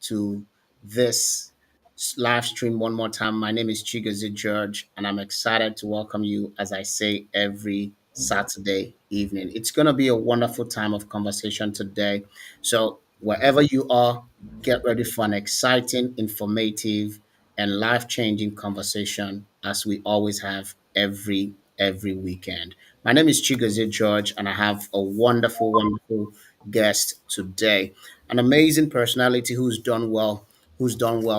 to this live stream one more time. My name is Chigozie George, and I'm excited to welcome you as I say every Saturday evening. It's going to be a wonderful time of conversation today. So, wherever you are, get ready for an exciting, informative, and life-changing conversation as we always have every weekend. My name is Chigozie George, and I have a wonderful guest today. An amazing personality who's done well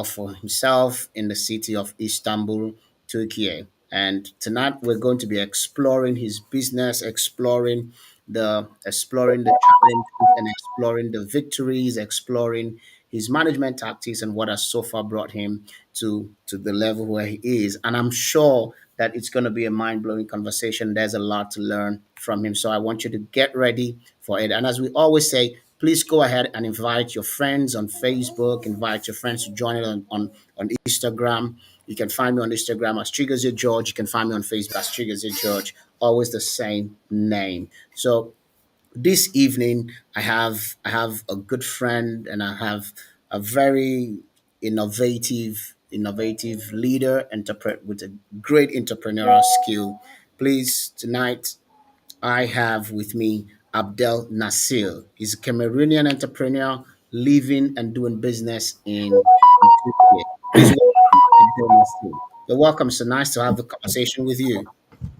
for himself in the city of Istanbul, Turkey. And tonight we're going to be exploring his business, exploring the challenges and exploring the victories, exploring his management tactics and what has so far brought him to the level where he is. And I'm sure that it's going to be a mind-blowing conversation. There's a lot to learn from him. So I want you to get ready for it. And as we always say, please go ahead and invite your friends on Facebook, invite your friends to join it on Instagram. You can find me on Instagram as Chigozie George. You can find me on Facebook as Chigozie George. Always the same name. So this evening I have a good friend, and I have a very innovative leader with a great entrepreneurial skill. Please, tonight I have with me Abdel Nasir. He's a Cameroonian entrepreneur living and doing business in Turkey. Please welcome Abdel Nasir. You're welcome. So nice to have the conversation with you.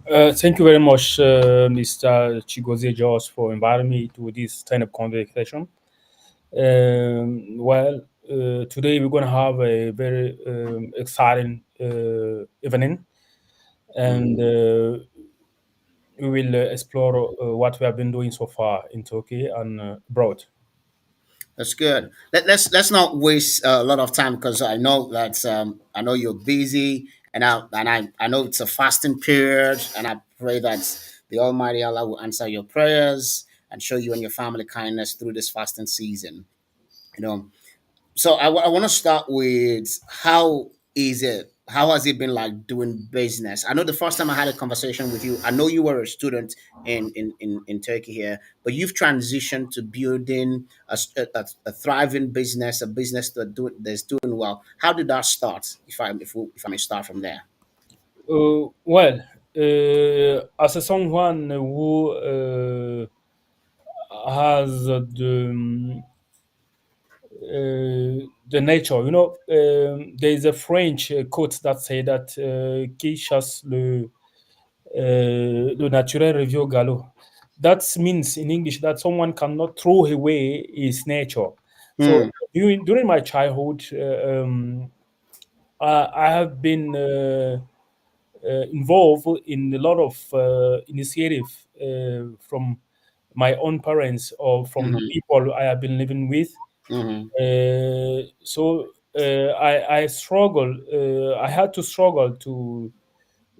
Thank you very much, Mr. Chigozie George, for inviting me to this kind of conversation. Today we're going to have a very exciting evening, and we will explore what we have been doing so far in Turkey and abroad. That's good. Let's not waste a lot of time because I know you're busy, and I know it's a fasting period, and I pray that the Almighty Allah will answer your prayers and show you and your family kindness through this fasting season. You know, so I want to start with how is it? How has it been like doing business? I know the first time I had a conversation with you, I know you were a student in Turkey here, but you've transitioned to building a thriving business, a business that's doing well. How did that start? If I may start from there. As a someone who has the nature. There is a French quote that say that qui chasse le naturel revient au galop. That means in English that someone cannot throw away his nature. So Hmm. during my childhood, I have been involved in a lot of initiative from my own parents or from the Hmm. people I have been living with. Hmm. I struggle. I had to struggle to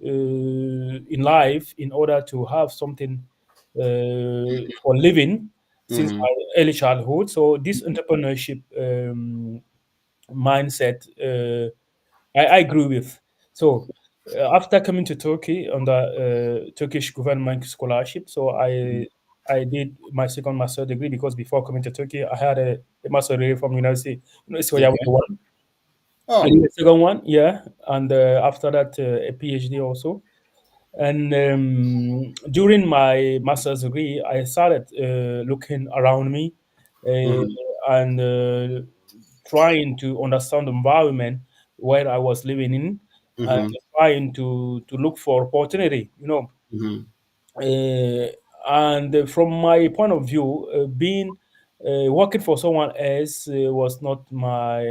in life in order to have something for living since Hmm. my early childhood. So this entrepreneurship mindset I grew with. So after coming to Turkey under Turkish government scholarship, so I did my second master degree because before coming to Turkey, I had a master degree from University of Okay. Yaoundé. I Oh. did a second one, yeah, and after that a PhD also. And during my master's degree, I started looking around me uh, Hmm. and trying to understand the environment where I was living in, and Hmm. trying to look for opportunity. Hmm. Uh, and from my point of view, being working for someone else was not my.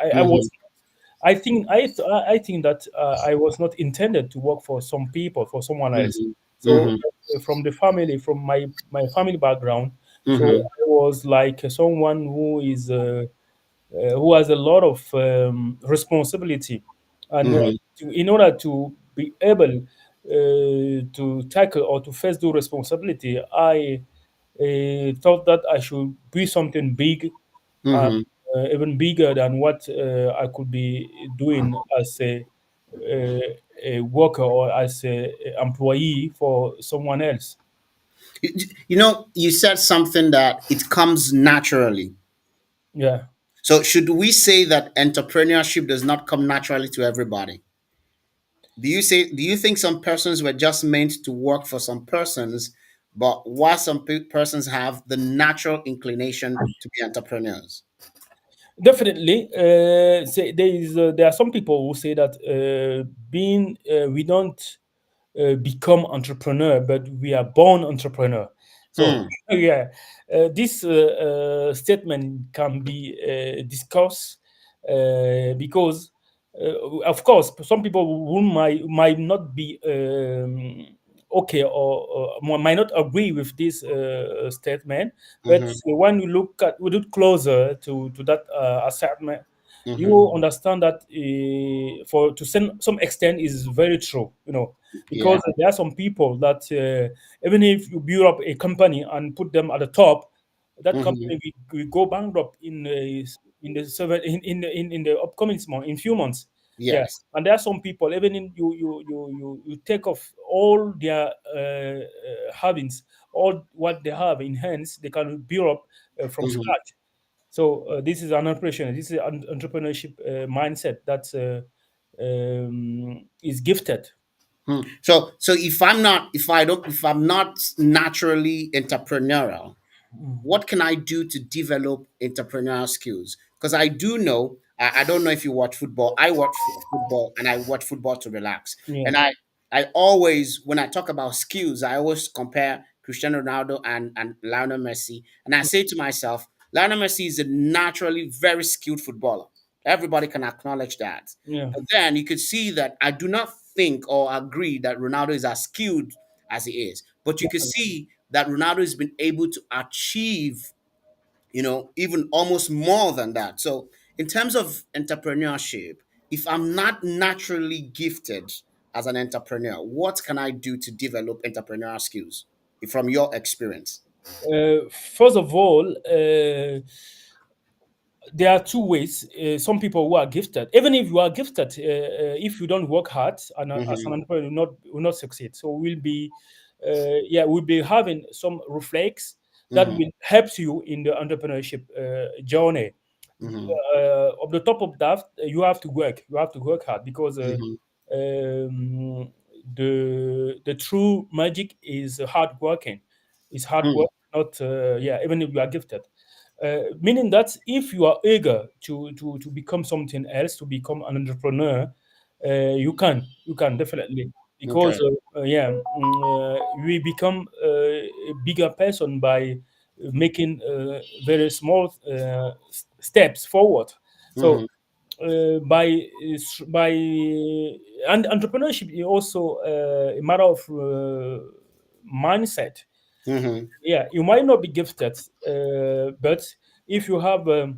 I Hmm. was. I think that I was not intended to work for some people for someone else. Hmm. So Hmm. from the family, from my family background, so Hmm. I was like someone who has a lot of responsibility, and Hmm. in order to be able to tackle or to face the responsibility, I thought that I should be something big, and Hmm. even bigger than what I could be doing as a worker or as a employee for someone else. You know, you said something that it comes naturally. Yeah. So should we say that entrepreneurship does not come naturally to everybody? Do you think some persons were just meant to work for some persons, but while some persons have the natural inclination to be entrepreneurs? Definitely, there are some people who say that being we don't become entrepreneur, but we are born entrepreneur. So Hmm. yeah, this statement can be discussed because, of course, some people who might not be okay or might not agree with this statement. But Mm-hmm. when we look closer to that assessment, Mm-hmm. you understand that for to some extent is very true. Yeah. Because there are some people that even if you build up a company and put them at the top, that Mm-hmm. company will go bankrupt in the in the upcoming month, in few months. Yeah, Yes. and there are some people even in you take off all their havings, all what they have in hands, they can build up from Mm-hmm. scratch. So this is an entrepreneurship. This is an entrepreneurship mindset that is gifted. Hmm. So if I'm not naturally entrepreneurial, what can I do to develop entrepreneurial skills? Because I do know, I don't know if you watch football. I watch football and I watch football to relax. Yeah, And I always, when I talk about skills, I always compare Cristiano Ronaldo and Lionel Messi. And I say to myself, Lionel Messi is a naturally very skilled footballer. Everybody can acknowledge that. yeah. But then you could see that I do not think or agree that Ronaldo is as skilled as he is. But you can see that Ronaldo has been able to achieve, even almost more than that. So, in terms of entrepreneurship, if I'm not naturally gifted as an entrepreneur, what can I do to develop entrepreneurial skills from your experience? First of all, there are two ways. Some people who are gifted, even if you are gifted, if you don't work hard and as an Hmm. entrepreneur, will not succeed. So we'll be having some reflex that Hmm. will help you in the entrepreneurship journey. Hmm. Of the top of that, you have to work. You have to work hard because Hmm. um, the true magic is hard working. It's hard work, not yeah. Even if you are gifted, meaning that if you are eager to become something else, to become an entrepreneur, you can definitely because Okay. we become a bigger person by making very small steps forward. So Hmm. by and entrepreneurship is also a matter of mindset. Hmm. Yeah, you might not be gifted, but if you have a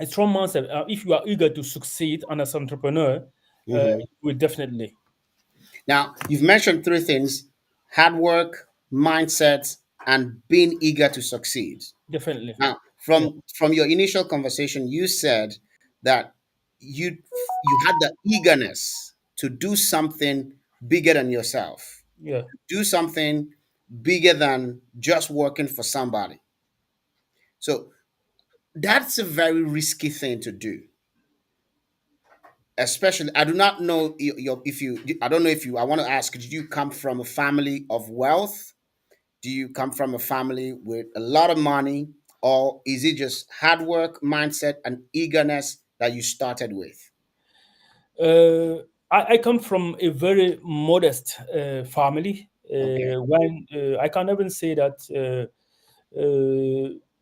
strong mindset, if you are eager to succeed and as an entrepreneur, Hmm. you will definitely, Now, you've mentioned three things: hard work, mindset, and being eager to succeed. definitely, Now, yeah, from your initial conversation, you said that you had the eagerness to do something bigger than yourself, yeah. do something bigger than just working for somebody. So that's a very risky thing to do. Especially, I do not know if you. I don't know if you. I want to ask: did you come from a family of wealth? Do you come from a family with a lot of money, or is it just hard work, mindset, and eagerness that you started with? Uh, I come from a very modest family. Okay. When I can even say that,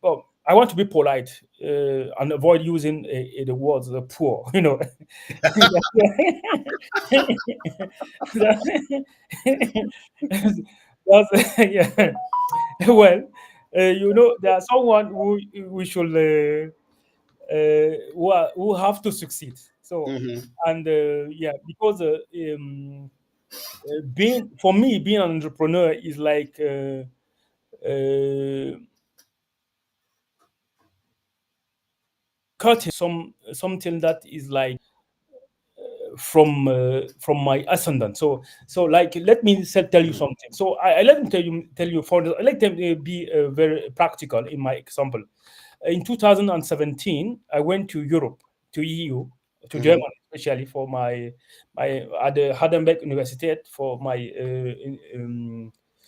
well, I want to be polite and avoid using the words poor. That's, yeah. Well, there are someone who we should who have to succeed. So, Mm-hmm. and yeah, because being for me being an entrepreneur is like cutting something that is like from my ascendant. So like let me tell you something. So I let me tell you for I let them be very practical in my example. In 2017, I went to Europe, to EU, to Hmm. Germany, especially for my at the Heidelberg University for my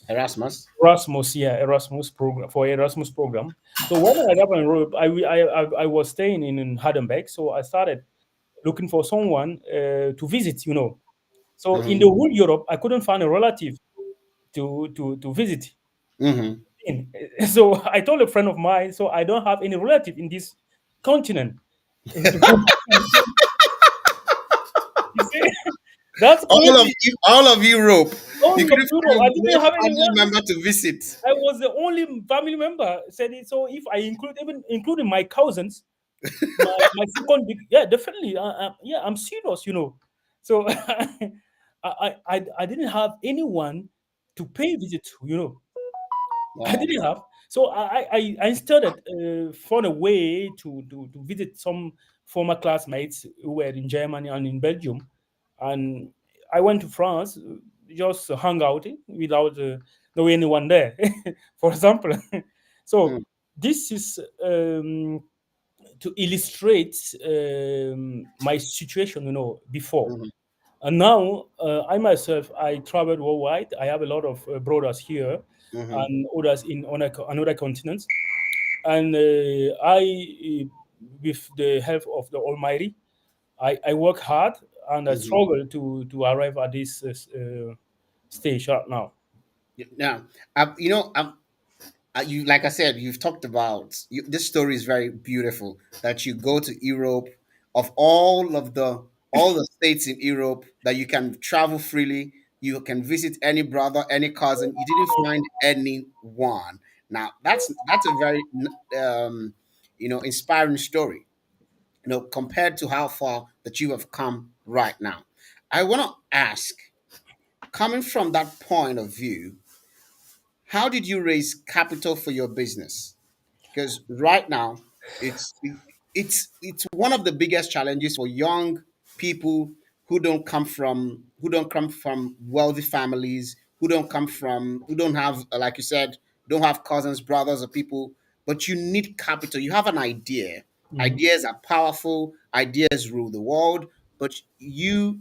Erasmus. Erasmus, yeah, Erasmus program for Erasmus program. So when I got in Europe, I was staying in Heidelberg, so I started looking for someone to visit. So in the Hmm. whole Europe, I couldn't find a relative to visit. Hmm. In. So I told a friend of mine, so I don't have any relative in this continent. You see, that's crazy. All of Europe, All you of couldn't Europe, I find didn't no have family anyone. member to visit. I was the only family member. Said it. So if I include even including my cousins, my second big, yeah, definitely, yeah, I'm serious. So I didn't have anyone to pay visit to. I Wow. didn't have. So I started found a way to visit some former classmates who were in Germany and in Belgium, and I went to France, just hung out without no anyone there, for example. So Mm, this is to illustrate my situation, before. mhm, And now, I myself, I traveled worldwide. I have a lot of brothers here mhm, and others on other continents. And with the help of the Almighty, I work hard and I mhm. struggle to arrive at this stage right now. Now, you, like I said, you've talked about this story is very beautiful. That you go to Europe, of all the states in Europe, that you can travel freely. You can visit any brother, any cousin. You didn't find anyone. Now, that's a very inspiring story. Compared to how far that you have come right now. I want to ask, coming from that point of view, how did you raise capital for your business? Because right now it's one of the biggest challenges for young people who don't come from wealthy families, who don't have, like you said, don't have cousins, brothers, or people. But you need capital. You have an idea. Mhm. Ideas are powerful. Ideas rule the world. But you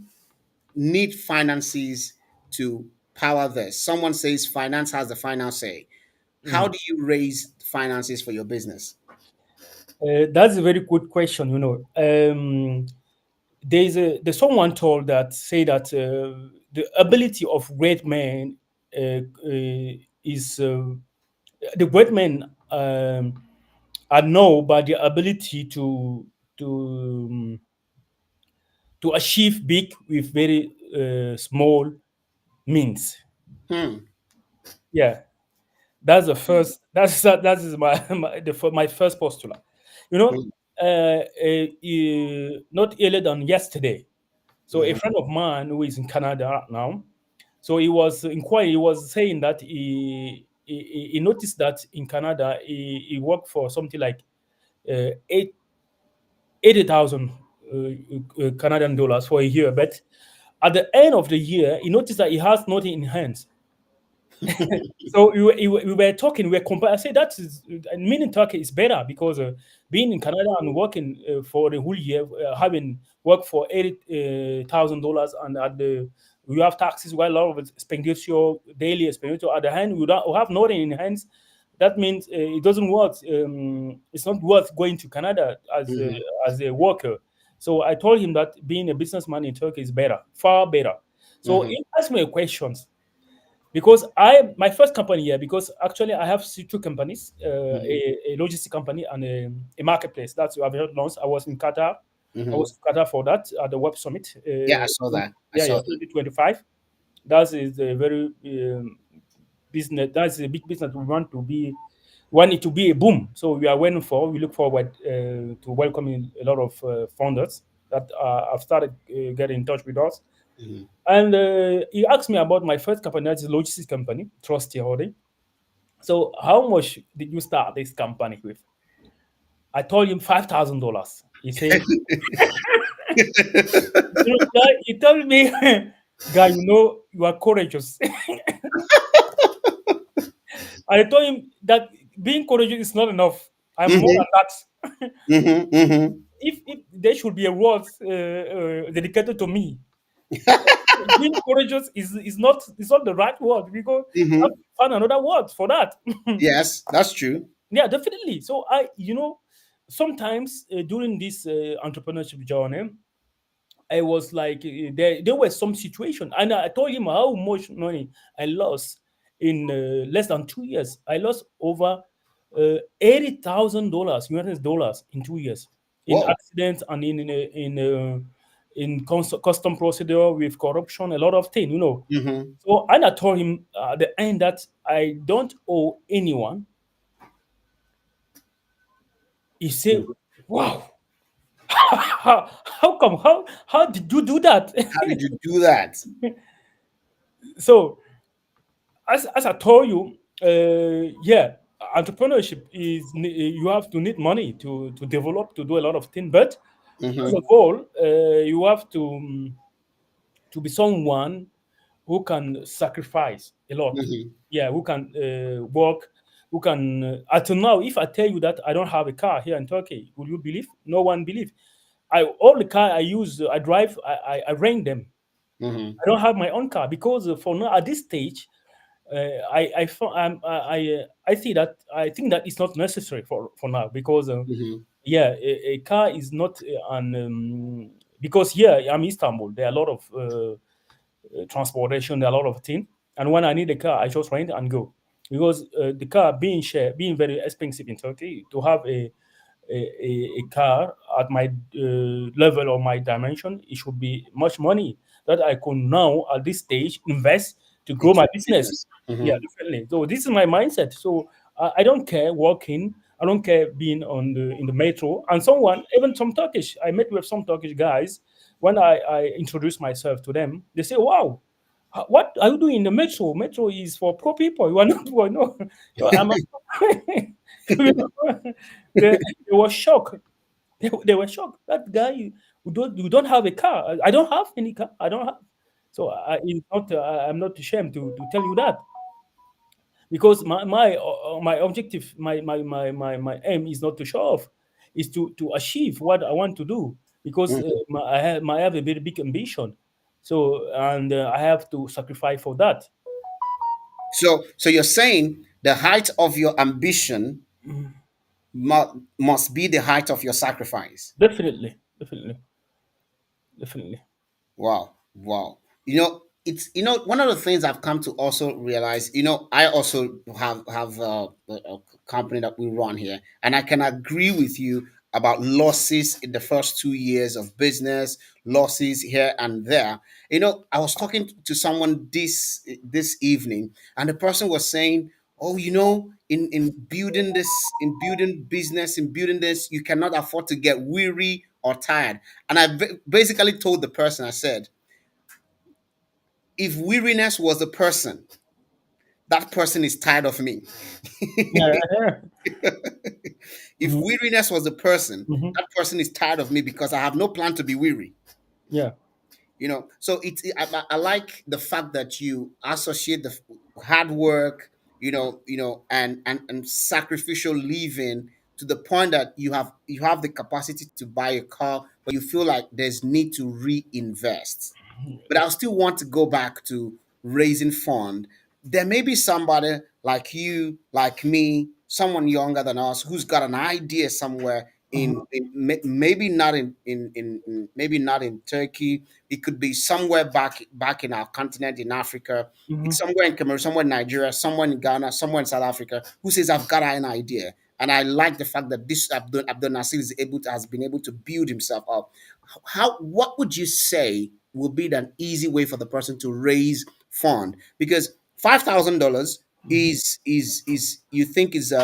need finances to power this. Someone says finance has the final say. How Mhm. do you raise finances for your business? That's a very good question. There's someone told that say that the ability of great men is the great men are known by the ability to to achieve big with very small means. Hmm. Yeah, that's the first. That is my first postulate. You know, Hmm. not earlier than yesterday. So a Mhm. friend of mine who is in Canada now, so he was inquiring. He was saying that he noticed that in Canada he worked for something like uh, eight 80,000 Canadian dollars for a year, but at the end of the year, he noticed that he has nothing in hands. So we were talking, we were comparing. I said that is, meaning Turkey is better because being in Canada and working for the whole year, having worked for $80,000, and at the we have taxes, well, a lot of expenditure, daily expenditure. At the hand, we have nothing in hands. That means it doesn't work. It's not worth going to Canada Mhm. as a worker. So I told him that being a businessman in Turkey is better, far better. So Mhm. he asked me questions because I my first company here, because actually I have two companies, Mhm. a logistic company and a marketplace. That's what I've heard once. I was in Qatar. I Mhm. was in Qatar for that at the Web Summit. Yeah, I saw that. I Yeah, saw that. 2025. That is a very business. That's a big business. Want it to be a boom. So we are waiting for. We look forward to welcoming a lot of founders that have started getting in touch with us. Mhm. And he asked me about my first company, that's a logistics company, Trusty Holding. So, how much did you start this company with? I told him $5,000. He said, guy, he told me, guy, you are courageous. I told him that being courageous is not enough. I'm more Mm-hmm. than that. Mm-hmm. Mm-hmm. If there should be awards dedicated to me, being courageous is not the right word because I have Mm-hmm. to find another word for that. Yes, that's true. Yeah, definitely. So sometimes during this entrepreneurship journey, I was like, there were some situation, and I told him how much money I lost in less than 2 years. I lost over $80,000 US dollars in 2 years in Whoa. accidents and in custom procedure with corruption, a lot of things, Mm-hmm. So, and I told him at the end that I don't owe anyone. He said, "Wow, how come? How did you do that?" How did you do that? So, as I told you, yeah, entrepreneurship you have to need money to develop to do a lot of things. But first Mm-hmm. of all, you have to be someone who can sacrifice a lot. Mm-hmm. Yeah, who can work, who can. Until now, if I tell you that I don't have a car here in Turkey, will you believe? No one believe. All the car I use, I drive, I rent them. Mm-hmm. I don't have my own car because for now at this stage, I see that I think that it's not necessary for now because Mm-hmm. yeah, a car is not an because here I'm Istanbul. There are a lot of transportation, there are a lot of things, and when I need a car, I just rent and go because the car being shared, being very expensive in Turkey, to have a car at my level or my dimension, it should be much money that I could now at this stage invest to grow Into my the business. business. Yeah, Mm-hmm. definitely. So this is my mindset. So I don't care walking. I don't care being on the in the metro. And someone, even some Turkish, I met with some Turkish guys. When I introduced myself to them, they say, "Wow, what are you doing in the metro? Metro is for poor people. You are not poor." No, so I'm. You know, they were shocked. They were shocked. That guy, you don't have a car. I don't have any car. I don't have. So it's not. I'm not ashamed to tell you that because my objective, my aim is not to show off, is to achieve what I want to do because I have a very big ambition. So and I have to sacrifice for that. So you're saying the height of your ambition must be the height of your sacrifice. Definitely, definitely, definitely. Wow, wow. It's one of the things I've come to also realize. I also have a company that we run here, and I can agree with you about losses in the first 2 years of business, losses here and there. I was talking to someone this evening, and the person was saying, "Oh, in building business, in building this, you cannot afford to get weary or tired." And I basically told the person, I said, if weariness was a person, that person is tired of me. Yeah, yeah. If Mhm, weariness was a person, mhm. that person is tired of me because I have no plan to be weary. Yeah. So I like the fact that you associate the hard work, and sacrificial living to the point that you have the capacity to buy a car, but you feel like there's need to reinvest. But I'll still want to go back to raising fund. There may be somebody like you, like me, someone younger than us who's got an idea somewhere Mhm, maybe not maybe not in Turkey. It could be somewhere back in our continent in Africa. It's mhm, somewhere in Cameroon, somewhere in Nigeria, somewhere in Ghana, somewhere in South Africa, who says, I've got an idea. And I like the fact that this Abdul Nasir has been able to build himself up. What would you say will be an easy way for the person to raise fund? Because $5,000 mhm, is you think is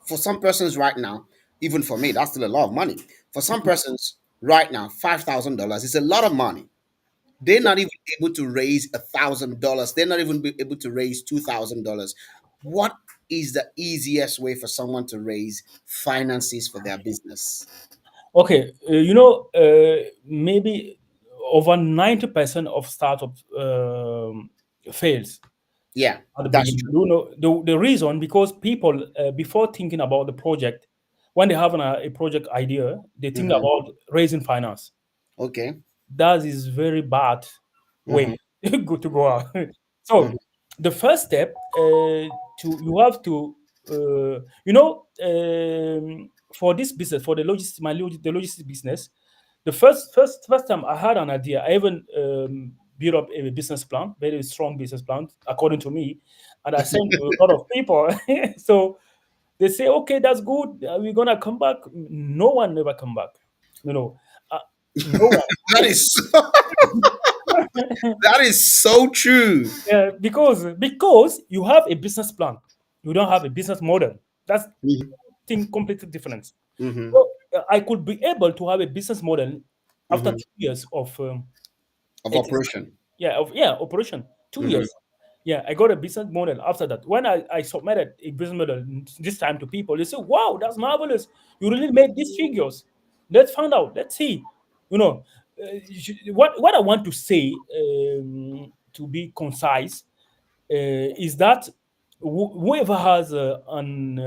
for some persons right now, even for me, that's still a lot of money. For some mhm. persons right now, $5,000 is a lot of money. They're not even able to raise $1,000. They're not even able to raise $2,000. What is the easiest way for someone to raise finances for their business? Okay, maybe over 90% of startups fails. Yeah, at the that's beginning. true. You know, the reason, because people, before thinking about the project, when they have a project idea, they think Mm-hmm. about raising finance. Okay. That is very bad Mm-hmm. way good to go out. So Mm-hmm. the first step, to you have to, you know, for this business, for the logistics, the logistics business, the first time I had an idea, I even built up a business plan, very strong business plan, according to me, and I sent to a lot of people. So they say, okay, that's good. We're gonna come back. No one never come back. You know, uh, no That is so, that is so true. yeah, because you have a business plan, you don't have a business model. That's Mm-hmm. thing completely different. Mm-hmm. So I could be able to have a business model after Mm-hmm. 2 years of Of existence. operation. Yeah, operation. Two Mm-hmm. years. Yeah, I got a business model after that. When I submitted a business model this time to people, they say, "Wow, that's marvelous! You really made these figures. Let's find out. Let's see." You know, what I want to say, to be concise, is that whoever has an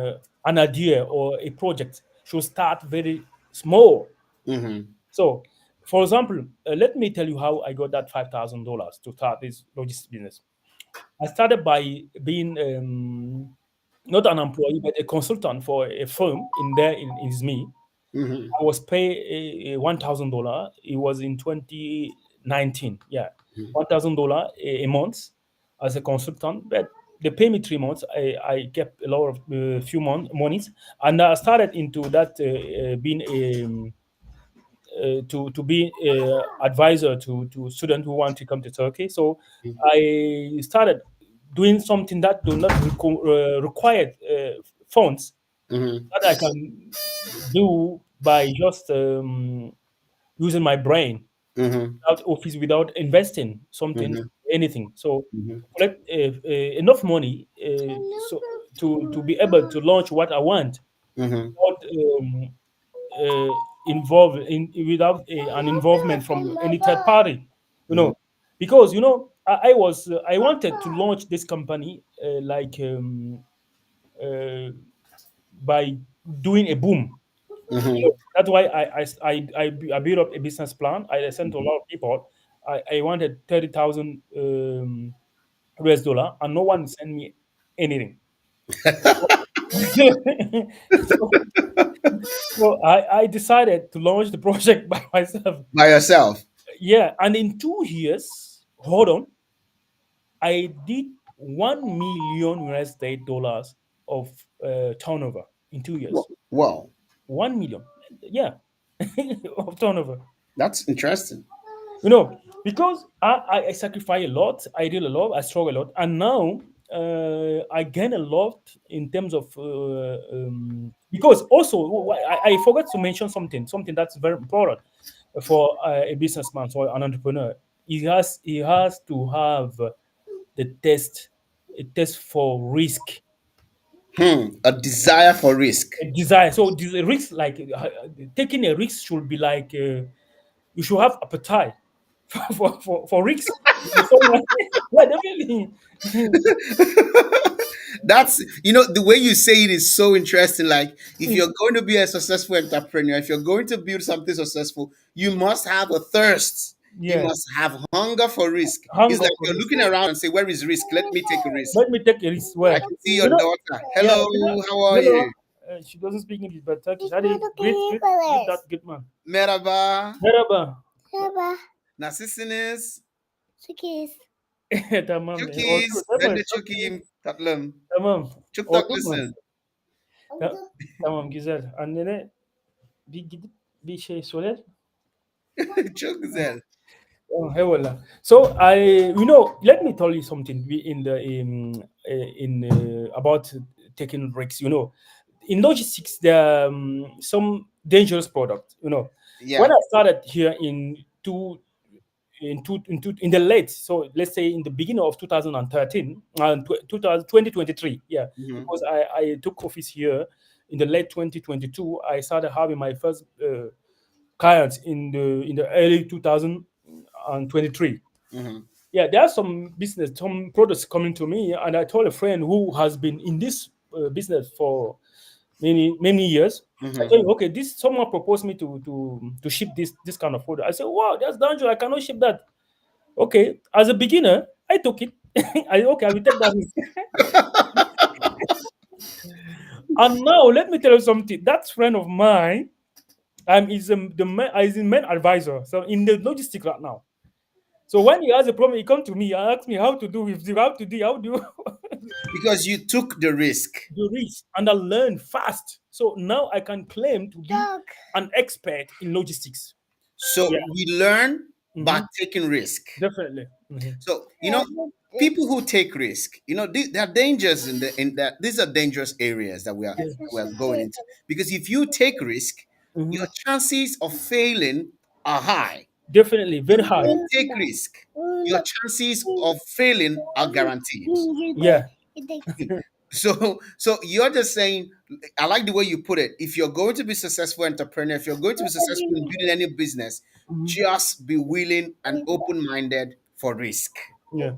idea or a project should start very small. Mm-hmm. So, for example, let me tell you how I got that $5,000 to start this logistics business. I started by being, not an employee but a consultant for a firm in there in Izmir. Mm-hmm. I was paid $1,000. It was in 2019. Yeah, $1,000 a month as a consultant. But they pay me 3 months. I kept a lot of few monies, and I started into that, being to be advisor to students who want to come to Turkey. So I started doing something that do not require funds, Mm-hmm. that I can do by just using my brain, Mm-hmm. without office, without investing something, Mm-hmm. anything. So Mm-hmm. collect enough money, so to be able to launch what I want, Mm-hmm. without involved in without an involvement from any third party. You Mm-hmm. know, because I wanted to launch this company, uh, by doing a boom. Mm-hmm. That's why I built up a business plan. I sent to a lot of people. I wanted 30,000 US dollar, and no one sent me anything. so, so I decided to launch the project by myself. By yourself. Yeah, and in 2 years, hold on, I did 1 million US dollars of turnover in 2 years. Well, 1 million, yeah, of turnover. that's interesting. You know, because I sacrifice a lot, I did a lot, I struggle a lot, and now I gain a lot in terms of, because also I forgot to mention something that's very important for a businessman, for an entrepreneur. He has to have the test a test for risk, A desire for risk. a desire. So this risk, like, taking a risk should be like, you should have appetite for risks. Someone, yeah, definitely. That's, the way you say it is so interesting. Like, if you're going to be a successful entrepreneur, if you're going to build something successful, you must have a thirst. You Yeah, must have hunger for risk. It's hunger like for you're risk. looking around and say, where is risk? Let me take a risk. Let me take a risk. I Well, can see your you know, daughter. yeah, Hello, how are hello. you? She doesn't speak English, but Turkish. Hadi, greet that good man. Merhaba. Merhaba. Nasılsınız? Tamam. Çok All iyiyiz. good. Değil Ben mi? de Çok çok iyi. iyiyim tatlım. Tamam. Çok All good mu? tatlısın. Tamam, güzel. Annene bir gidip bir şey söyler. Çok güzel. Oh, hey, voila. So let me tell you something. In the in about taking risks. In logistics, there are some dangerous products. When Yeah. I started here in the late, so let's say in the beginning of 2013 and 2023, yeah, Hmm. because I took office here in the late 2022. I started having my first clients in the early 2023. Hmm. Yeah, there are some business, some products coming to me, and I told a friend who has been in this business for many years. I Hmm. told him, okay, this someone proposed me to ship this kind of product. I said, wow, that's dangerous. I cannot ship that. Okay, as a beginner, I took it. I will take that risk. And now let me tell you something. That friend of mine, is the man, is the main advisor. So in the logistic right now. So when he has a problem, he come to me and ask me how to do with the how do you Because you took the risk. do this, and I learn fast. So now I can claim to be an expert in logistics. So Yeah. we learn by Hmm. taking risk. Definitely. Hmm. So people who take risk, there are dangers in that. These are dangerous areas that we are going into, because if you take risk, Hmm. your chances of failing are high. Definitely If very you hard. don't take risk, your chances of failing are guaranteed. Yeah. So you're just saying, I like the way you put it. If you're going to be successful entrepreneur, if you're going to be successful in building any business, Mhm. just be willing and open-minded for risk. Yeah.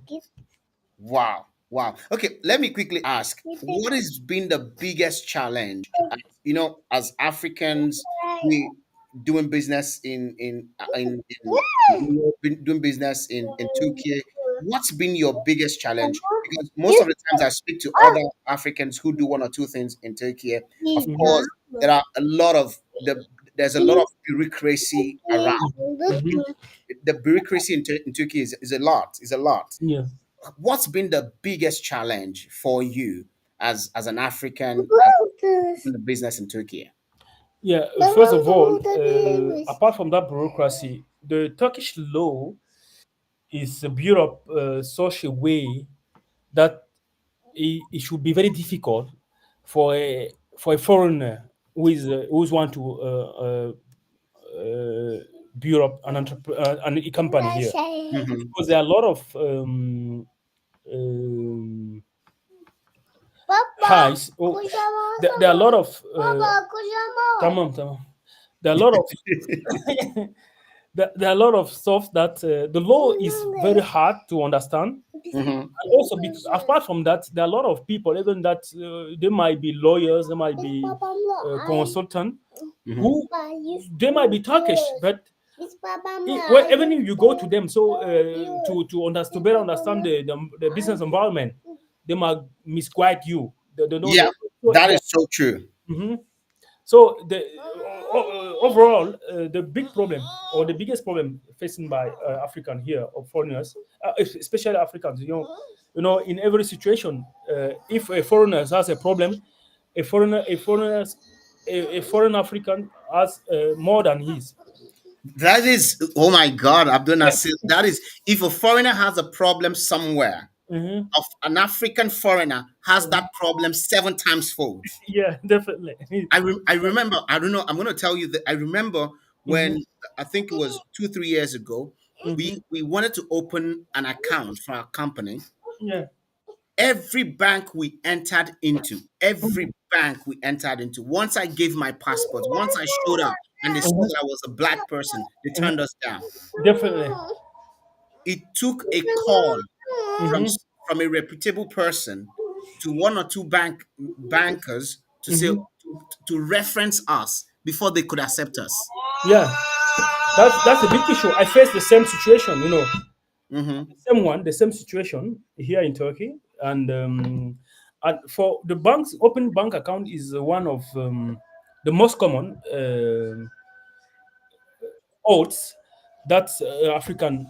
Wow. Wow. Okay, let me quickly ask, what has been the biggest challenge? As Africans, we doing business in Europe, doing business in Turkey. What's been your biggest challenge? Because most of the times I speak to other Africans who do one or two things in Turkey. Of Mhm. course, there's a lot of bureaucracy around. Mhm. The bureaucracy in Turkey is a lot. Is a lot. Yeah. What's been the biggest challenge for you as an African as in the business in Turkey? Yeah. First of all, apart from that bureaucracy, the Turkish law is built up such a way that it should be very difficult for a foreigner who's want to build up an a company here, Hmm. because there are a lot of highs. Oh, there are a lot of tamam, tamam. There are a lot of there are a lot of stuff that the law is very hard to understand. Hmm. And also, apart from that, there are a lot of people, even that they might be lawyers, they might be consultant, Hmm. who they might be Turkish, but even if you go to them, so to better understand the business environment, they might misguide you. They don't Yeah, know. So, that yeah. is so true. Mhm. So overall, the big problem or the biggest problem facing by African here or foreigners, especially Africans, in every situation, if a foreigner has a problem, a foreign African has more than his. That is, oh my God, Abdul Nasir. That is, if a foreigner has a problem somewhere, Hmm. of an African foreigner has that problem seven times fold. Yeah, definitely. I remember, I don't know, I'm going to tell you that I remember Hmm. when, I think it was 2, 3 years ago, Hmm. we wanted to open an account for our company. Yeah. Every bank we entered into, once I gave my passport, once I showed up and they saw Mhm. that I was a black person, they turned us down. Definitely. It took a call from Hmm. from a reputable person to one or two bankers to say, Hmm. to reference us before they could accept us. Yeah, that's a big issue. I faced the same situation, Hmm. the same situation here in Turkey, and for the banks, open bank account is one of the most common odds that African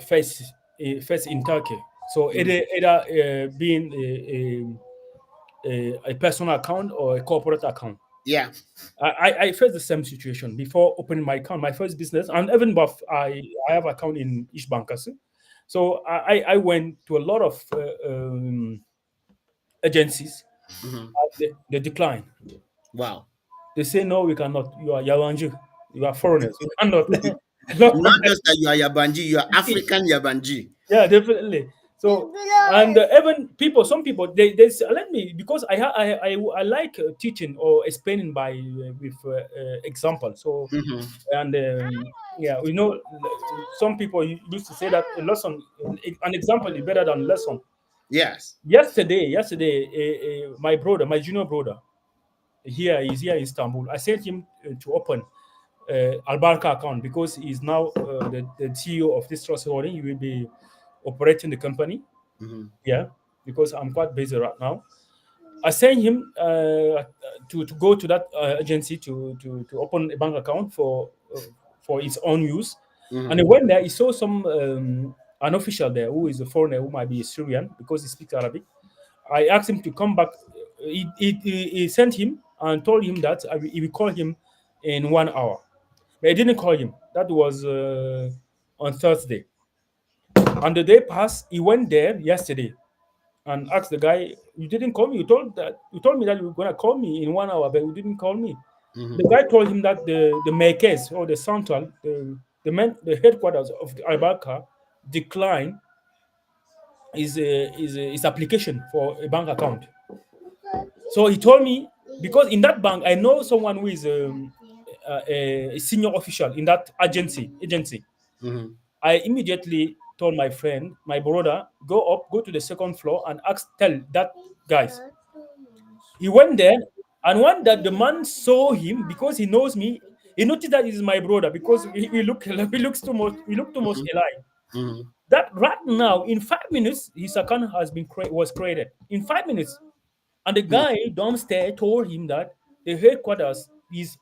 face in Turkey. So either being a personal account or a corporate account. Yeah, I faced the same situation before opening my account, my first business, and even buff. I have account in each bank, so I went to a lot of agencies. hmm, They decline. wow. They say no, we cannot. You are Yawanji. You are foreigners. We cannot. No Not problem. just that you are Yabanji, you are African Yabanji. Yeah, definitely. So and even people, some people they say, let me, because I like teaching or explaining by with example. So Hmm. and Yeah, we know some people used to say that a lesson, an example is better than lesson. Yes. Yesterday, my brother, my junior brother, he's here in Istanbul. I sent him to open Albarka account because he's now the CEO of this trust holding. He will be operating the company. Mm-hmm. Yeah, because I'm quite busy right now. I sent him to go to that agency to open a bank account for his own use, and he Mm-hmm. went there. He saw some an official there who is a foreigner who might be Syrian because he speaks Arabic. I asked him to come back. He sent him and told him that he will call him in 1 hour. But he didn't call him. That was on Thursday. And the day passed. He went there yesterday and asked the guy, "You didn't call me. You told me that you were gonna call me in 1 hour, but you didn't call me." The Mm-hmm. guy told him that the makers or the central, the headquarters of the Ibaka declined his application for a bank account. So he told me because in that bank I know someone who is a senior official in that agency. Mm-hmm. I immediately told my friend, my brother, go to the second floor and tell that guys. He went there, and when that the man saw him because he knows me, he noticed that this is my brother because we look too much alike. Mm-hmm. That right now in 5 minutes his account was created in 5 minutes, and the Mm-hmm. guy downstairs told him that the headquarters his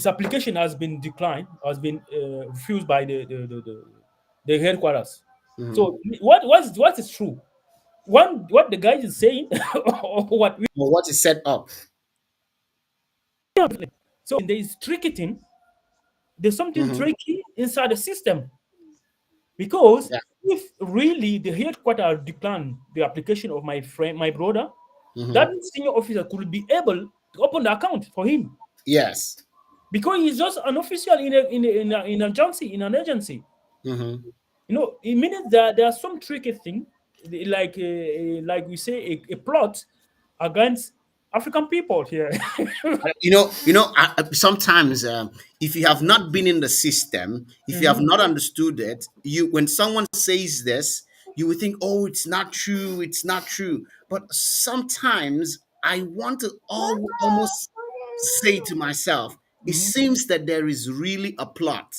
application has been declined, has been refused by the headquarters. Mm-hmm. So what is true? One what the guy is saying or what we Well, what is set up? so there is tricky thing. There's something Mm-hmm. tricky inside the system because Yeah. if really the headquarters declined the application of my friend, my brother, that Mm-hmm. senior officer could be able to open the account for him Yes. because he's just an official in an agency Mm-hmm. It means that there are some tricky thing, like we say, a plot against African people here. Sometimes if you have not been in the system, if you have Mhm, not understood it, you when someone says this, you will think, "Oh, it's not true. It's not true." But sometimes I want to almost say to myself, it mhm. seems that there is really a plot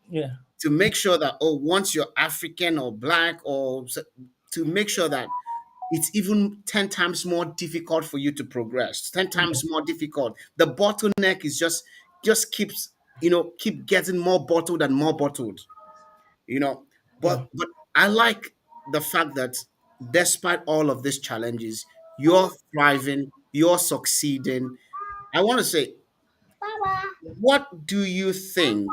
Yeah, to make sure that, oh, once you're African or black, to make sure that it's even 10 times more difficult for you to progress, 10 yeah, times more difficult. The bottleneck is just keep getting more bottled and more bottled, you know. yeah, But I like the fact that despite all of these challenges, you're thriving, you're succeeding. I want to say, what do you think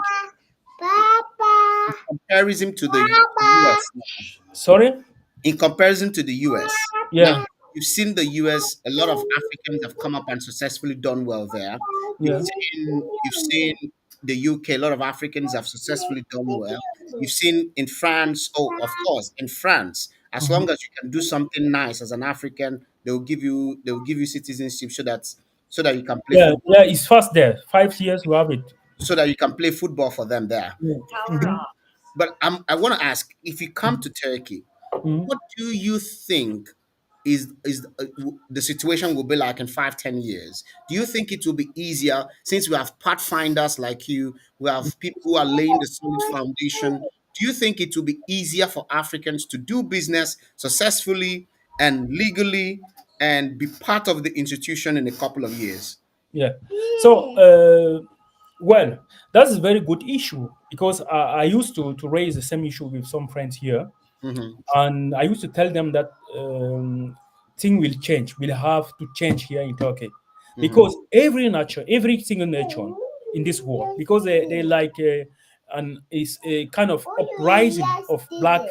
comparison to the US sorry. in comparison to the US. Now, Yeah, you've seen the US, a lot of Africans have come up and successfully done well there. yeah, You've seen the UK, a lot of Africans have successfully done well. You've seen in France, oh, of course, in France, as mhm. long as you can do something nice as an African, they will give you citizenship so that you can play Yeah, football, yeah. It's fast there. 5 years you have it. so that you can play football for them there. Yeah. Mhm, But I want to ask, if you come to Turkey, mhm. what do you think the situation will be like in 5, 10 years? Do you think it will be easier since we have pathfinders like you? We have people who are laying the solid foundation. Do you think it will be easier for Africans to do business successfully and legally and be part of the institution in a couple of years? Yeah. So, well, that's a very good issue because I used to raise the same issue with some friends here, Hmm. and I used to tell them that thing will change. We'll have to change here in Turkey Hmm. because every single nation in this world, because they like an is a kind of uprising of black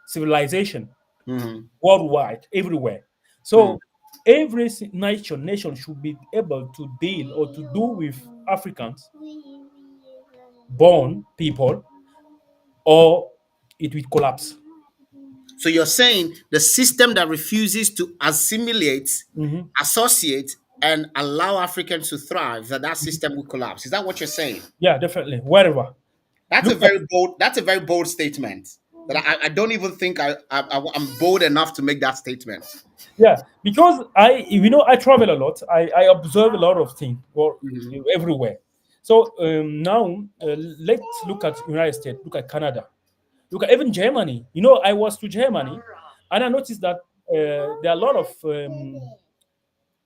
civilization Hmm. worldwide, everywhere. Hmm. So every nation should be able to deal or to do with Africans born people, or it will collapse. So you're saying the system that refuses to assimilate, Mhm. associate, and allow Africans to thrive, that system will collapse. Is that what you're saying? Yeah, definitely. Wherever. Look at That's a very bold statement. But I don't even think I'm bold enough to make that statement. yeah, because I travel a lot. I observe a lot of things or Hmm. everywhere. So now let's look at United States. Look at Canada. Look at even Germany. I was to Germany, and I noticed that there are a lot of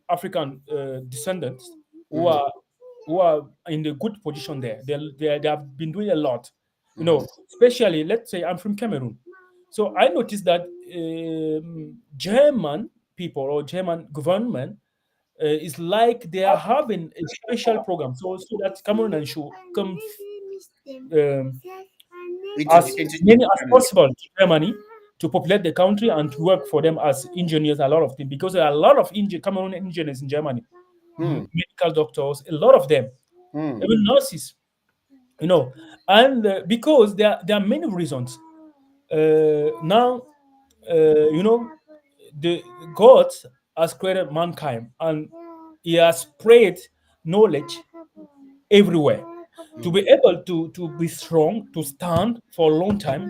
African descendants who Hmm. are in the good position there. They have been doing a lot. Hmm. Especially let's say I'm from Cameroon, so I noticed that German people or German government is like they are having a special program, so that Cameroonians should come um, as Into many as Germany. possible to Germany to populate the country and to work for them as engineers, a lot of them, because there are a lot of Cameroon engineers in Germany, Hmm. medical doctors, a lot of them, Hmm. even nurses, you know, and because there are many reasons. Now, the God has created mankind and He has spread knowledge everywhere to be Hmm. able to be strong, to stand for a long time.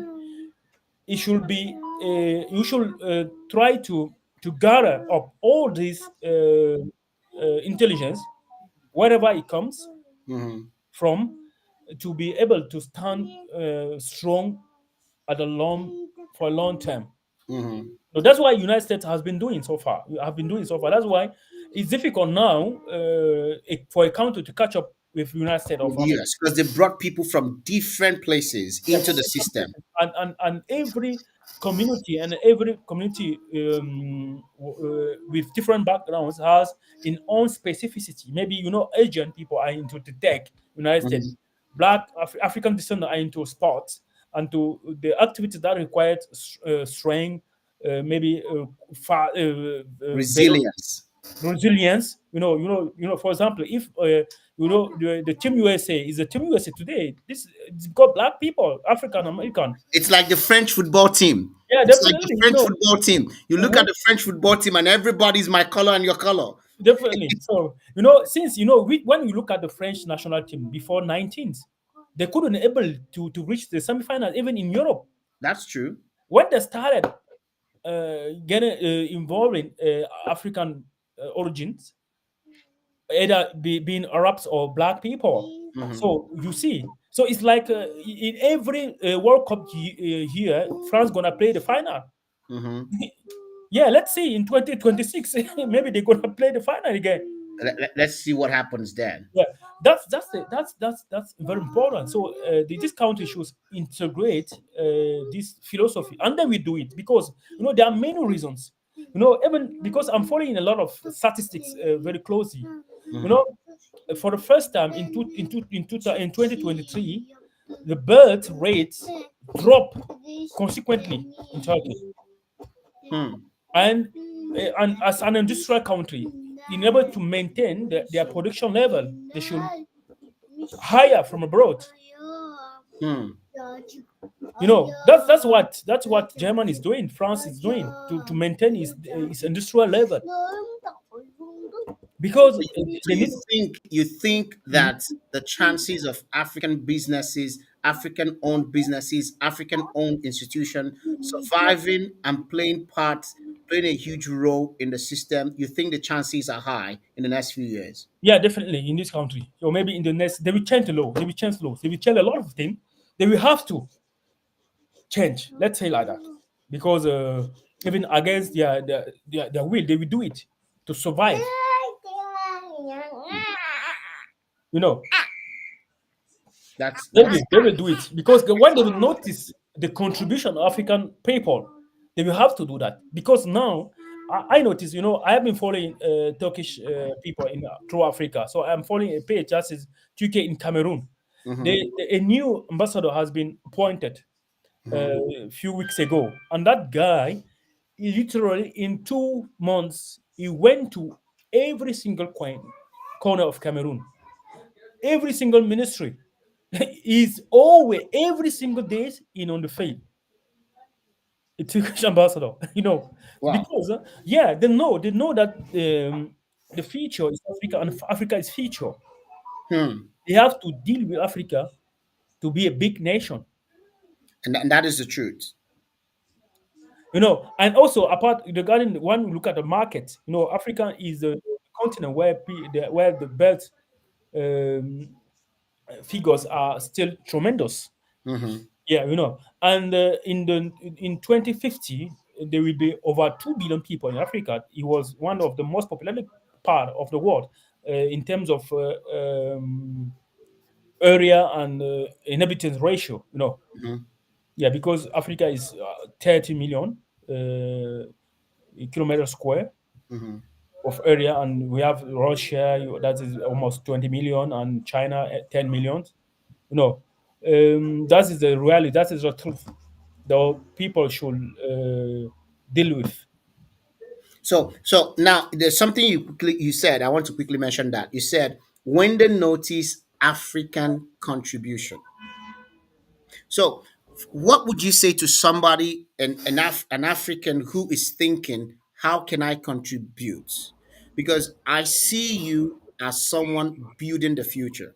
It should be you should try to gather up all this intelligence wherever it comes Hmm. from, to be able to stand strong at a long for a long time. Hmm. So that's why United States has been doing so far. Have been doing so far. That's why it's difficult now for a country to catch up with United States of Africa. Yes, because they brought people from different places Yes, into the system. and every community with different backgrounds has its own specificity. Maybe Asian people are into the tech, United States. Hmm. Black African descendants are into sports and to the activities that require strength, maybe very Resilience. resilience. For example, if the team USA is the team USA today, this it's got black people, African American. It's like the French football team. Yeah, It's like the definitely. French football team. You look Uh-huh, at the French football team, and everybody's my color and your color. definitely. So since when you look at the French national team before 19th, they couldn't able to reach the semifinals even in Europe. That's true. When they started getting involved in African origins, either being Arabs or black people. Hmm. So you see, so it's like in every World Cup here, France gonna play the final. Hmm. Yeah, let's see in 2026, maybe they're gonna play the final again. Let's see what happens then. Yeah, that's very important. So this country should integrate this philosophy, and then we do it because there are many reasons. Even because I'm following a lot of statistics very closely. You Hmm. know, for the first time in 2023, the birth rates drop consequently in Turkey, Hmm. and as an industrial country, in order to maintain their production level, they should hire from abroad. Hmm. That's what Germany is doing, France is doing to maintain its industrial level because So they need. you think Mhm. that the chances of African businesses, African-owned businesses, African-owned institution surviving and playing a huge role in the system, you think the chances are high in the next few years? Yeah, definitely in this country, or maybe in the next, they will change the law. They will change laws. They will change a lot of things. They will have to change. Let's say like that, because even against their will, they will do it to survive. You know, That's they that's will, they will do it because when they will notice the contribution of African people, they will have to do that. Because now I notice, I have been following Turkish people in through Africa. So I'm following a page that says Turkey in Cameroon. hmm. A new ambassador has been appointed Hmm. a few weeks ago, and that guy, he literally in 2 months, he went to every single corner of Cameroon, every single ministry. He's always every single day in on the field. A Turkish ambassador, Wow. because yeah, they know that. the future is Africa, and Africa is future. Hmm. They have to deal with Africa to be a big nation. And that is the truth. And also apart regarding when we look at the market, Africa is the continent where where the birth um, figures are still tremendous. Hmm. Yeah, and in 2050 there will be over 2 billion people in Africa. It was one of the most populated part of the world in terms of area and inhabitants ratio. Hmm. Yeah, because Africa is 30 million uh, kilometer square Hmm. of area, and we have Russia that is almost 20 million, and China 10 million. You know, that is the reality. That is the truth. The people should deal with. So now there's something you said. I want to quickly mention that you said when they notice African contribution. So, what would you say to somebody, an African who is thinking, how can I contribute? Because I see you as someone building the future.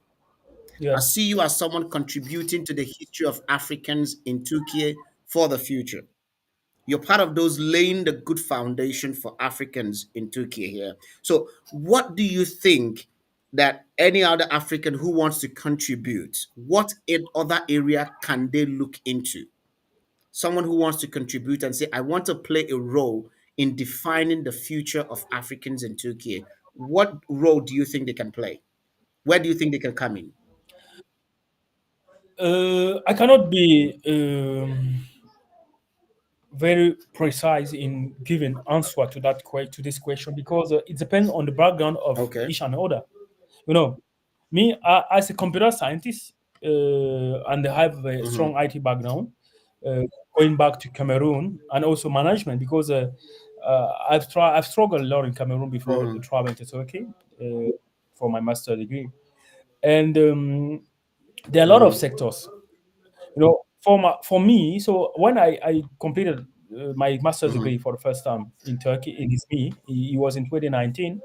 I Yeah. see you as someone contributing to the history of Africans in Turkey for the future. You're part of those laying the good foundation for Africans in Turkey here. So, what do you think that any other African who wants to contribute, what other area can they look into? Someone who wants to contribute and say, I want to play a role in defining the future of Africans in Turkey. What role do you think they can play? Where do you think they can come in? I cannot be very precise in giving answer to to this question, because it depends on the background of Okay. each and other. You know, me as a computer scientist, and I have a Mm-hmm. strong IT background, uh, going back to Cameroon, and also management, because I've struggled a lot in Cameroon before Mm-hmm. traveling to Turkey for my master degree, and there are a lot of Mm-hmm. sectors. For me, so when I completed my master's Mm-hmm. degree for the first time in Turkey in ISMI, it was in 2019.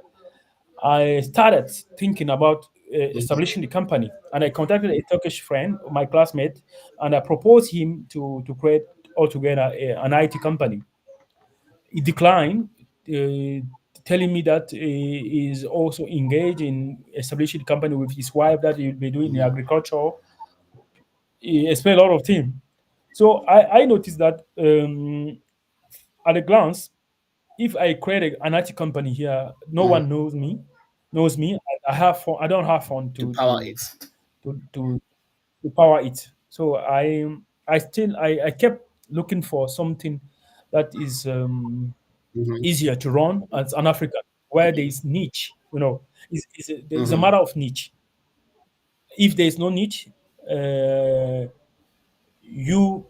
I started thinking about establishing the company, and I contacted a Turkish friend, my classmate, and I proposed him to create altogether an IT company. He declined, telling me that he is also engaged in establishing the company with his wife, that he will be doing the Mm-hmm. agriculture. He explained a lot of things. So I noticed that at a glance, if I create an IT company here, no Mm-hmm. one knows me. I don't have fun To power it. to, to, to power it. So I kept looking for something that is Mm-hmm. easier to run as an African, where there is niche. There is a Mm-hmm. matter of niche. If there is no niche, uh, you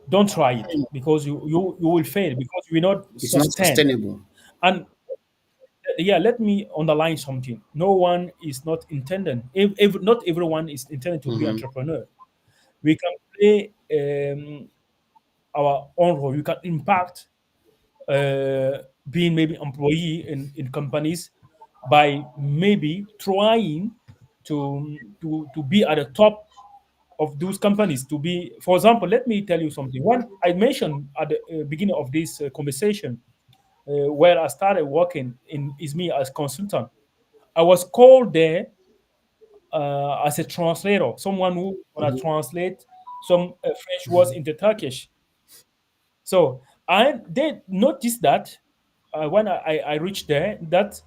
don't try it, because you will fail, because you will not It's not sustain. sustainable. And yeah, let me underline something. No one is not intended. If not everyone is intended to be Mm-hmm. entrepreneur. We can play our own role. We can impact being maybe employee in companies by maybe trying to be at the top of those companies. To be, for example, let me tell you something. When I mentioned at the beginning of this conversation, where I started working in Izmir as consultant, I was called there as a translator, someone who gonna Mm-hmm. translate some French words into Turkish. So I they noticed that when I reached there, that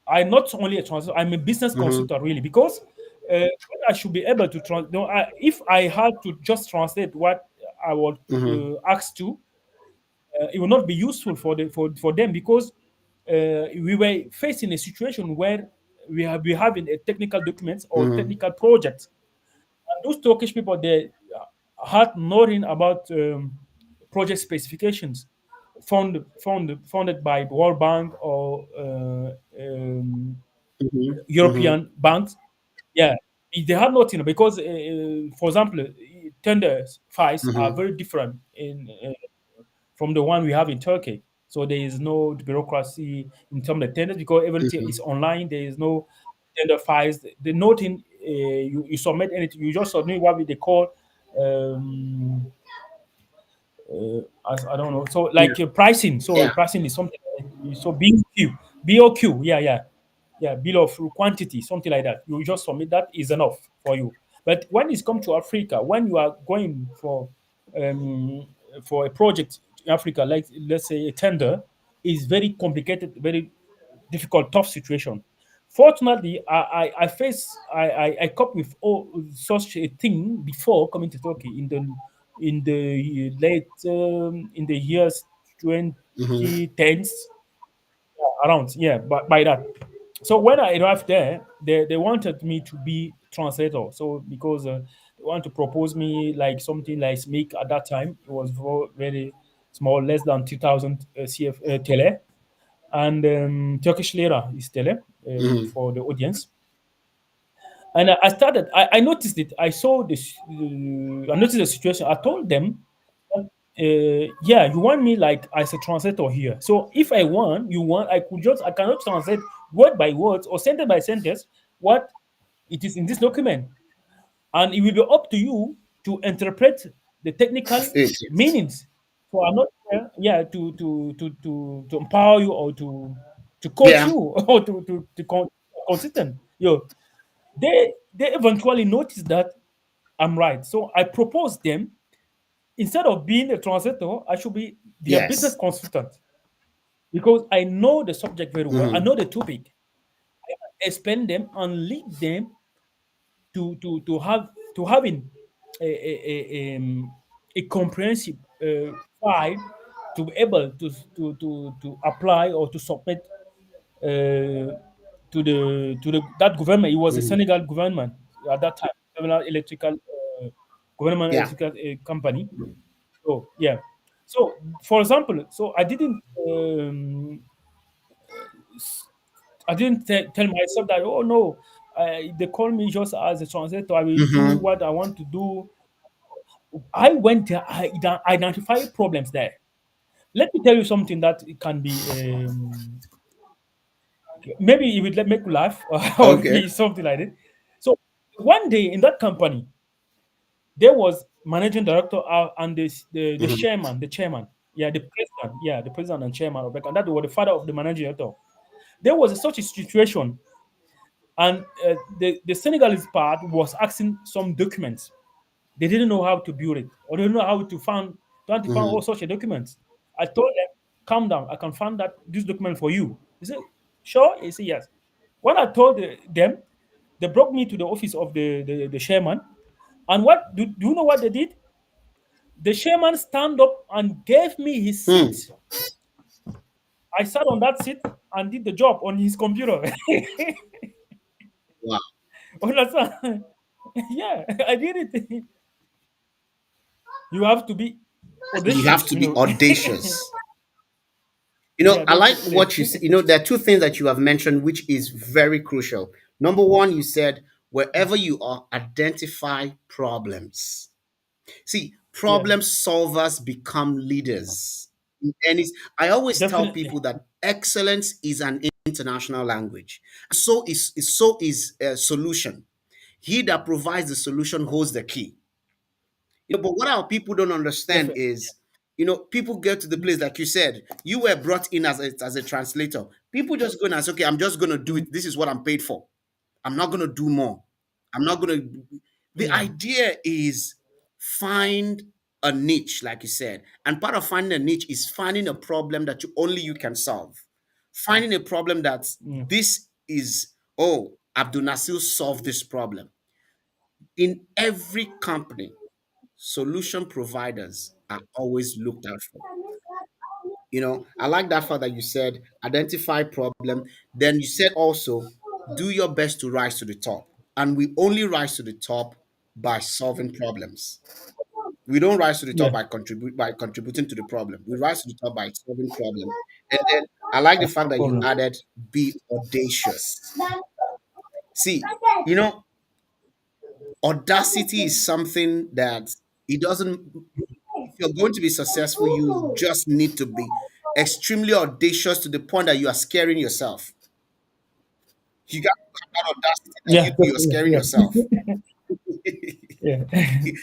I'm not only a translator, I'm a business Mm-hmm. consultant really, because I should be able to translate. No, if I had to just translate what I was Mm-hmm. asked to, it will not be useful for them, because we were facing a situation where we having a technical documents or Mm-hmm. technical project. And those Turkish people, they had nothing about project specifications funded by World Bank or Mm-hmm. European banks. Yeah, they have nothing, because, for example, tender files are Mm-hmm. very different in from the one we have in Turkey. So there is no bureaucracy in terms of tenders because everything Mhm. is online. There is no tender files. The nothing you submit anything. You just submit what they call um, as I don't know. So Yeah. like pricing. So Yeah. pricing is something. So BOQ, yeah, bill of quantity, something like that. You just submit that is enough for you. But when it's come to Africa, when you are going um, for a project in Africa, like let's say a tender, is very complicated, very difficult, tough situation. Fortunately, I cope with all such a thing before coming to Turkey in the late in the years Mhm. 2010s around, yeah, but by that. So when I arrived there, they wanted me to be translator. So because they want to propose me like something like SMIC at that time. It was very small, less than 2,000 CF tele, and Turkish lira is tele Mhm. for the audience. And I started. I noticed it. I saw this. I noticed the situation. I told them, yeah, you want me like as a translator here. So if I want, you want, I cannot translate word by word or sentence by sentence what it is in this document, and it will be up to you to interpret the technical Yes. meanings. So I'm not here, yeah, to empower you or to coach Yeah. you or consistent. Yo, they eventually noticed that I'm right. So I proposed them, instead of being a translator, I should be their business Yes. consultant because I know the subject very well. I Mhm. know the topic. Explain them and lead them to have to having a comprehensive file to be able to apply or to submit to the that government. It was a Mhm. Senegal government at that time, Senegal electrical government Yeah. electrical company. So yeah. So for example, so I didn't tell myself that, oh no, they call me just as a translator. I will do Mhm. what I want to do. I went there. I identify problems there. Let me tell you something that it can be maybe it would make you laugh or Okay. be something like that. So one day in that company, there was managing director and the Mhm. chairman, yeah, the president and chairman of and that was the father of the managing director. There was such a situation, and the Senegalese part was asking some documents. They didn't know how to build it, or they didn't know how to find all Mhm. such a documents. I told them, calm down, I can find that this document for you. He said, sure? He said, yes. When I told them, they brought me to the office of the chairman. And what do you know what they did? The chairman stand up and gave me his Hmm. seat. I sat on that seat and did the job on his computer. Wow. Understand? Yeah, I did it. You have to be You have audacious, to be audacious. Yeah, I don't like take play. what you said. There are two things that you have mentioned, which is very crucial. Number one, you said, wherever you are, identify problems. See, Yeah, problem solvers become leaders. And I always tell definitely. people that excellence is an international language. So is solution. He that provides the solution holds the key. But what our people don't understand Definitely. is, people get to the place, like you said, you were brought in as a translator. People just go and say, okay, I'm just going to do Mhm. it. This is what I'm paid for. I'm not going to do more. I'm not going to. The Yeah. idea is find a niche, like you said. And part of finding a niche is finding a problem that only you can solve. Finding a problem that Mm. this is, oh, Abdul Nasir solved this problem. In every company, solution providers are always looked out for. I like that fact that you said identify problem. Then you said also do your best to rise to the top. And we only rise to the top by solving problems. We don't rise to the top Yeah. by contributing to the problem. We rise to the top by solving problem. And then I like the fact No that you problem. added be audacious. See, you know, audacity is something that it doesn't if you're going to be successful, you just need to be. extremely audacious to the point that you are scaring yourself. You got that audacity that Yeah, you're definitely. scaring Yeah, yourself. yeah.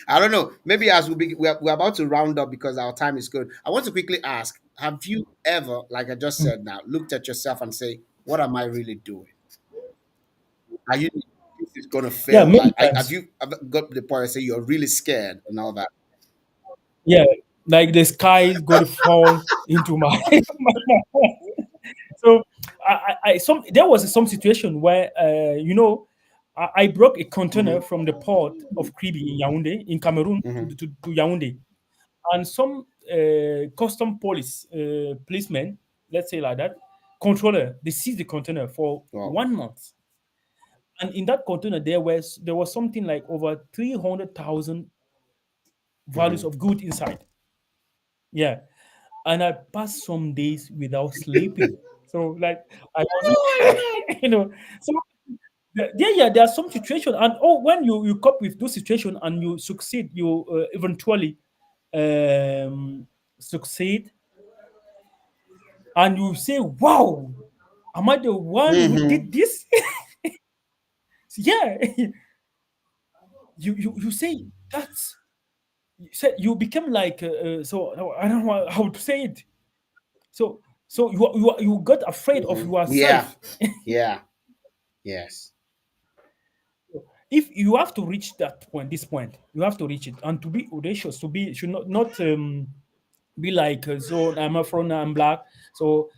I don't know. Maybe as we're about to round up because our time is good. I want to quickly ask: have you ever, like I just Mm. said now, looked at yourself and say, "What am I really doing? Are you? This is going to Yeah, fail." many Like, have times. you ever got to the point where say you're really scared and all that? Yeah, like the sky is going to fall into my, my so some there was some situation where I broke a container Mm-hmm. from the port of Kribi in Yaoundé in Cameroon Mm-hmm. to Yaoundé, and some custom policemen, let's say like that, controller, they seized the container for Wow. 1 month, and in that container there was something like over 300,000 values Mm-hmm. of good inside. Yeah, and I passed some days without sleeping. So like I was, so yeah, there are some situation, and when you cope with those situation and you succeed, you eventually um, succeed, and you say, "Wow, am I the one who Mm-hmm. did this?" Yeah, you say that's you say you become like so I don't know how to say it. So you got afraid of Mm-hmm. Yeah. yourself. Yeah. Yes. If you have to reach that point, this point, you have to reach it, and to be audacious, to be should not be like so I'm a foreigner, I'm black, so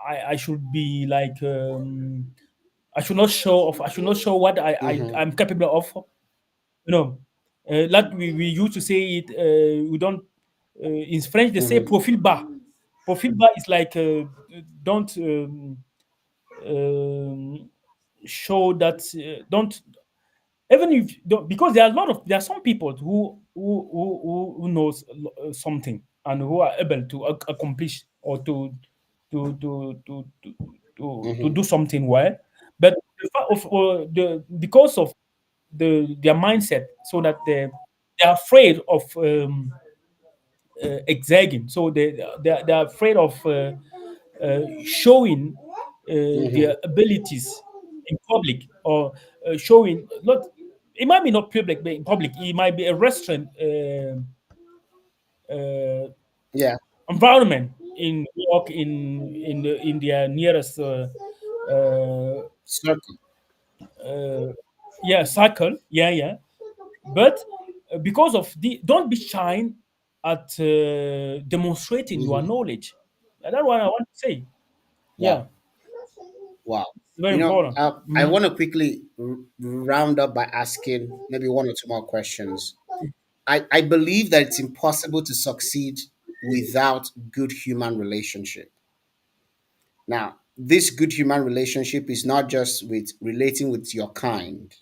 I should be like I should not show off. I should not show what Mm-hmm. I'm capable of. You know, like we used to say it. We don't. In French, they say Mm-hmm. profil bas. Profil bas is like don't show that. Don't even if because there are a lot of there are some people who knows something and who are able to accomplish or to Mm-hmm. do something well, but the fact of because of their mindset, so that they're afraid of exagging, so they're afraid of showing Mm-hmm. their abilities in public, or showing not, it might be not public, but in public it might be a restaurant uh, Yeah. environment in New York, in their nearest uh, Circle. yeah, circle, yeah, yeah, but because of the don't be shy at demonstrating your Mm-hmm. knowledge. That's what I want to say. Yeah, Wow. Wow. it's very important. I Mhm. want to quickly round up by asking maybe one or two more questions. I believe that it's impossible to succeed without good human relationship. Now, this good human relationship is not just with relating with your kind.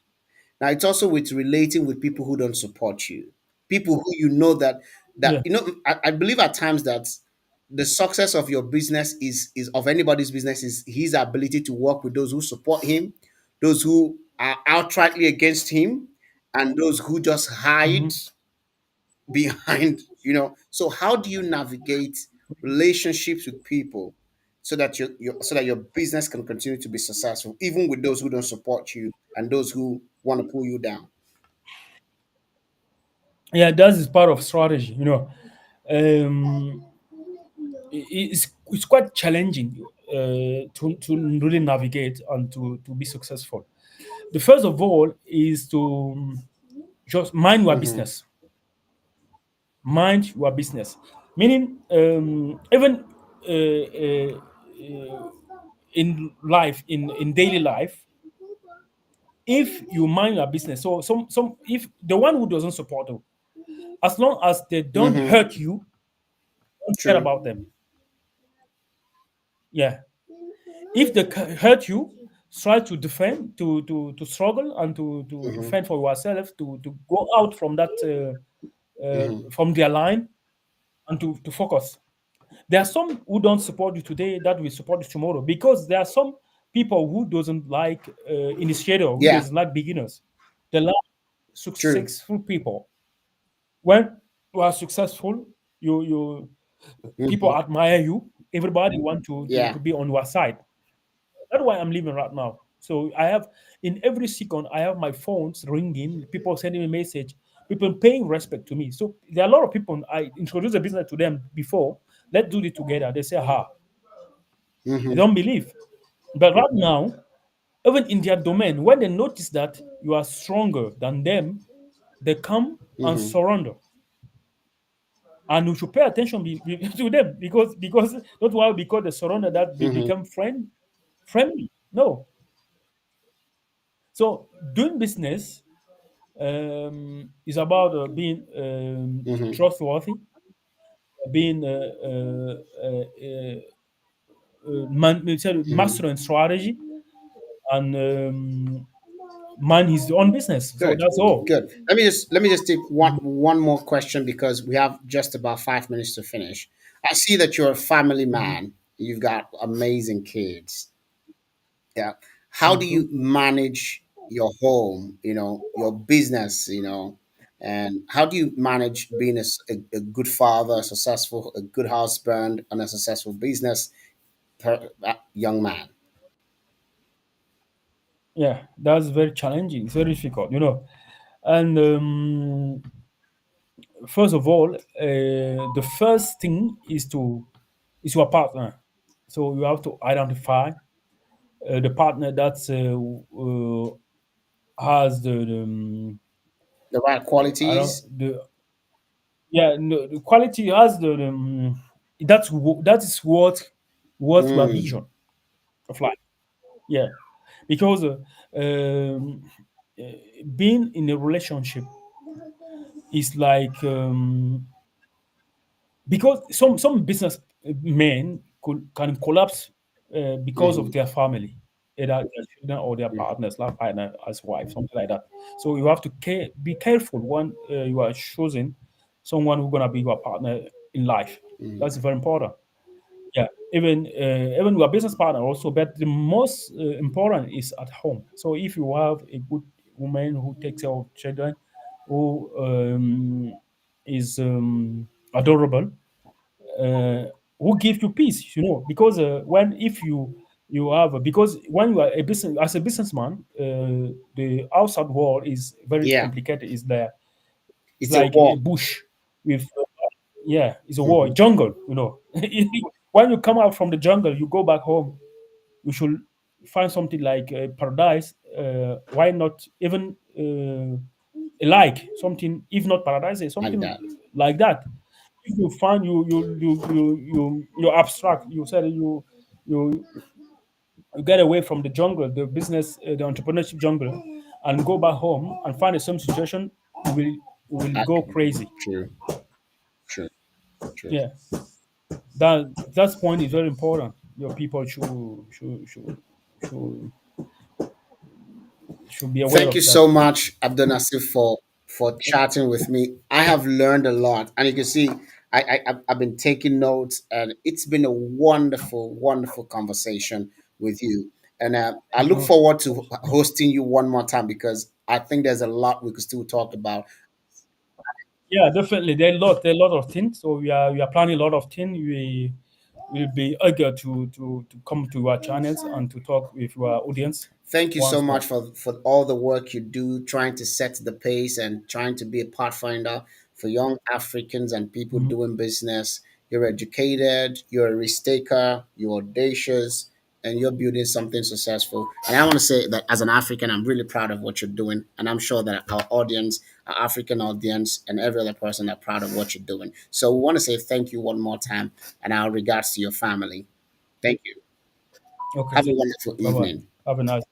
Now, it's also with relating with people who don't support you, people who you know Yeah. I believe at times that the success of your business is of anybody's business is his ability to work with those who support him, those who are outrightly against him, and those who just hide Mhm. behind. So how do you navigate relationships with people so that so that your business can continue to be successful even with those who don't support you and those who want to pull you down? Yeah, that is part of strategy. Um, it's quite challenging to really navigate and to be successful. The first of all is to just mind your Mm-hmm. business. Mind your business, meaning even in life, in daily life, if you mind your business, so some if the one who doesn't support you, as long as they don't Mm-hmm. hurt you, don't care True. about them. Yeah, if they hurt you, try to defend, to struggle, and to Mm-hmm. fend for yourself, to go out from that Mm-hmm. from their line, and to focus. There are some who don't support you today that will support you tomorrow, because there are some people who doesn't like initiator, who Yeah. doesn't like beginners. They like True. successful people. When you are successful, you people Mm-hmm. admire you, everybody want to Yeah. be on your side. That's why I'm living right now. So I have, in every second I have my phones ringing, people sending me message, people paying respect to me. So there are a lot of people I introduced the business to them before. Let's do it together. They say, "Ha, they Mm-hmm. don't believe." But right now, even in their domain, when they notice that you are stronger than them, they come and Mm-hmm. surrender. And we should pay attention to them, because not why because they surrender that they Mm-hmm. become friendly. No. So doing business is about being Mm-hmm. trustworthy, being Mm-hmm. mastering strategy, and mind his own business. So Good. that's all. Good. Let me just take one more question because we have just about 5 minutes to finish. I see that you're a family Mhm. man. You've got amazing kids. Yeah. How do Thank you you. manage your home, your business, and how do you manage being a good father, a good husband, and a successful business young man? Yeah, that's very challenging. It's very difficult, And first of all, the first thing is your partner. So you have to identify the partner that has The right I don't qualities? the yeah, no, the quality has that is what your Mm, vision of life. Yeah, because uh, being in a relationship is like, because some business men can collapse because of mhm, their family, either their children or their mm, partners, like partner as wife, something like that. So you have to be careful when you are choosing someone who's gonna be your partner in life. mm. That's very important. Yeah, even your business partner also, but the most important is at home. So if you have a good woman who takes care of children, who is adorable, uh, who give you peace, because when if you have because when you are a business as a businessman, the outside world is very Yeah, complicated. Is there? It's it's a like a war. bush with yeah, it's a war, Mhm, jungle. When you come out from the jungle, you go back home. You should find something like paradise. Why not even like something, if not paradise, like something that. like that. If you find you abstract, you said you you get away from the jungle, the business, the entrepreneurship jungle, and go back home and find the same situation, you will go Okay. crazy. True. True. True. Yeah, that point is very important. Your people should, should be aware Thank you of that. so much, Abdel Nasif, for chatting with me. I have learned a lot, and you can see I've been taking notes, and it's been a wonderful, wonderful conversation with you. And I look Uh, forward to hosting you one more time because I think there's a lot we could still talk about. yeah, definitely. There are a lot of things. So we are planning a lot of things. We will be eager to come to our channels and to talk with our audience Thank you so once much more. for all the work you do, trying to set the pace and trying to be a pathfinder for young Africans and people Mhm. doing business. You're educated, you're a risk taker, you're audacious, and you're building something successful. And I want to say that as an African, I'm really proud of what you're doing. And I'm sure that our audience, our African audience, and every other person are proud of what you're doing. So we want to say thank you one more time and our regards to your family. Thank you. Okay. Have a wonderful Bye bye. evening. Have a nice